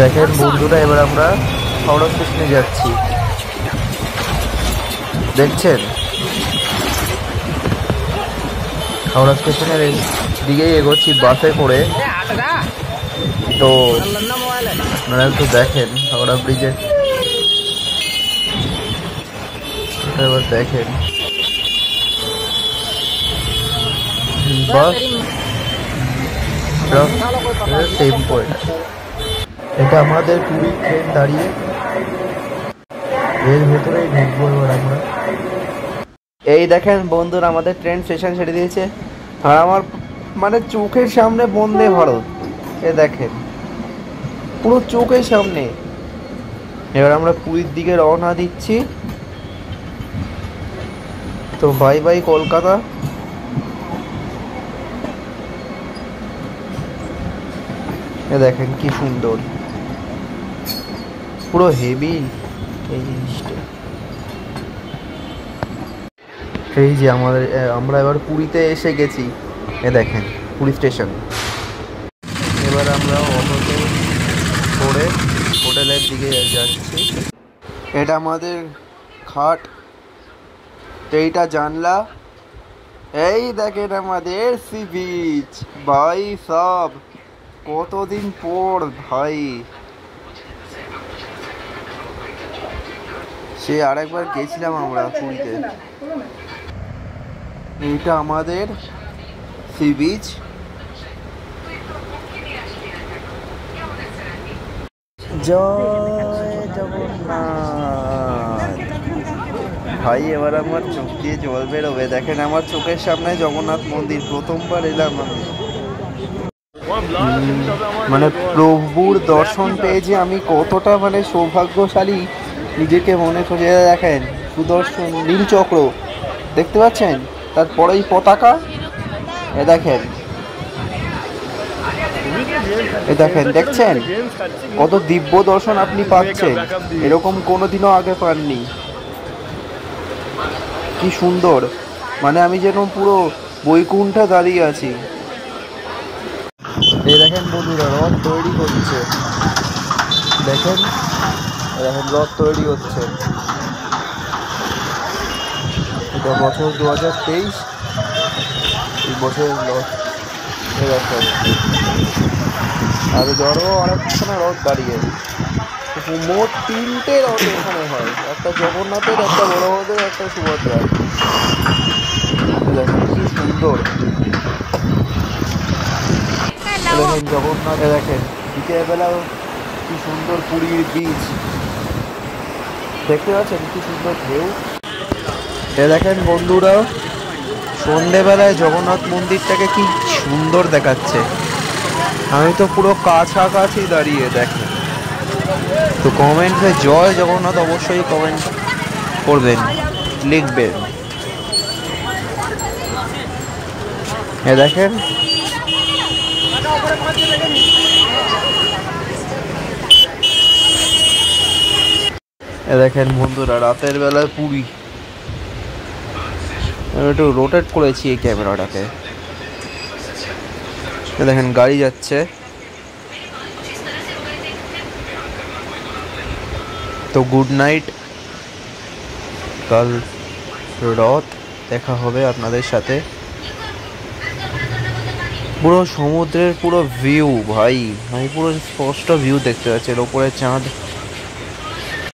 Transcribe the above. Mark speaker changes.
Speaker 1: দেখেন বন্ধুরা, এবার আমরা হাওড়া স্টেশনে যাচ্ছি। দেখছেন, হাওড়া স্টেশনের দিকেই এগোচ্ছি বাসে করে। তো আপনারা একটু দেখেন হাওড়া ব্রিজে, এবার দেখেন বাস টেম্পো। এটা আমাদের পুরী ট্রেন দাঁড়িয়ে, এর ভেতরেই ঢুকবো এবার আমরা। এই দেখেন বন্ধুরা, আমাদের ট্রেন স্টেশন ছেড়ে দিয়েছে, আর আমার মানে চোখের সামনে বন্দে ভারত। এ দেখেন পুরো চোখের সামনে। এবার আমরা পুরীর দিকে রওনা দিচ্ছি। তো বাই বাই কলকাতা। এ দেখেন কি সুন্দর, পুরো হেভি এই জিনিসটা। এই যে আমরা এবার পুরীতে এসে গেছি। এ দেখেন পুরী স্টেশন। এবার আমরা অটোতে করে হোটেলের দিকে যাচ্ছি। এটা আমাদের খাট, এইটা জানলা। এই দেখেন আমাদের সি বিচ। ভাই সব কতদিন পর ভাই, সে আরেকবার গেছিলাম আমরা পুরীতে। এইটা আমাদের সি বিচ। জয় জগন্নাথ। ভাই এবার আমার চোখ দিয়ে জল বেরোবে। দেখেন আমার চোখের সামনে জগন্নাথ মন্দির, প্রথমবার এলাম আমি। মানে প্রভুর দর্শন পেয়ে যে আমি কতটা মানে সৌভাগ্যশালী নিজেকে মনে করি। দেখেন সুদর্শন নীল চক্র দেখতে পাচ্ছেন, তারপরেই পতাকা। এ দেখেন, এ দেখেন, দেখছেন কত দিব্য দর্শন আপনি পাচ্ছেন, এরকম কোনোদিনও আগে পাননি। কি সুন্দর, মানে আমি যেন পুরো বৈকুণ্ঠে দাঁড়িয়ে আছি। এই দেখেন বন্ধুরা, রথ তৈরি হচ্ছে। দেখেন, দেখেন রথ তৈরি হচ্ছে। এটা বছর 2023, এই বছরের রথ। দেখেন আর ধরো আরেকখানা রথ দাঁড়িয়ে। মোট 3টে রথ এখানে হয়, একটা জগন্নাথের, একটা বলভদ্রের, একটা সুভদ্রার। দেখেন কি সুন্দর। দেখেন জগন্নাথে, দেখেন বিকেলবেলাও কি সুন্দর পুরীর বীচ দেখতে পাচ্ছেন, কি সুন্দর ঢেউ। এ দেখেন বন্ধুরা, সন্ধেবেলায় জগন্নাথ মন্দিরটাকে কি সুন্দর দেখাচ্ছে। আমি তো পুরো কাছাকাছি দাঁড়িয়ে। দেখেন তো কমেন্টে জয় জগন্নাথ অবশ্যই কমেন্ট করবেন, লিখবেন। এ দেখেন, এ দেখেন বন্ধুরা, রাতের বেলায় পুরী। আমি একটু রোটেট করেছি এই ক্যামেরাটাকে। দেখেন গাড়ি যাচ্ছে। তো গুড নাইট, কাল রথ দেখা হবে আপনাদের সাথে। পুরো সমুদ্রের পুরো ভিউ ভাই, আমি পুরো স্পষ্ট ভিউ দেখতে পাচ্ছি। এর ওপরে চাঁদ